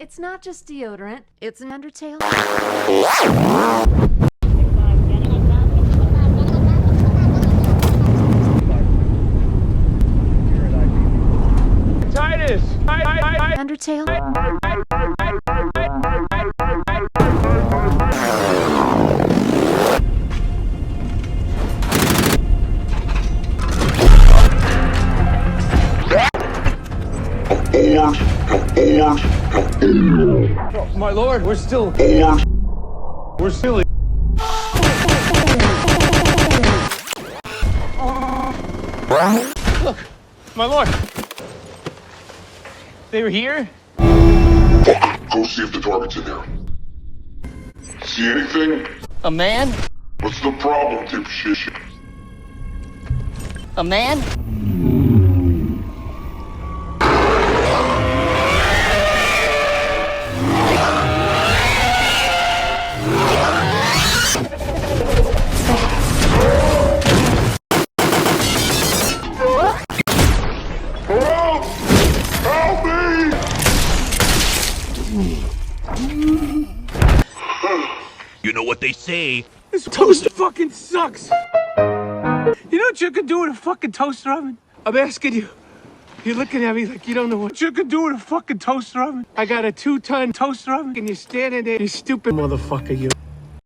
It's not just deodorant, it's an Undertale. Titus! Undertale. My lord, we're still... We're still... Look, my lord. They were here? Go see if the target's in there. See anything? A man? What's the problem, dipshit? A man? Help! Help me! You know what they say. This toaster fucking sucks. You know what you can do with a fucking toaster oven? I'm asking you. You're looking at me like you don't know what you can do with a fucking toaster oven. I got a 2-ton toaster oven and you're standing there, you stupid motherfucker, you.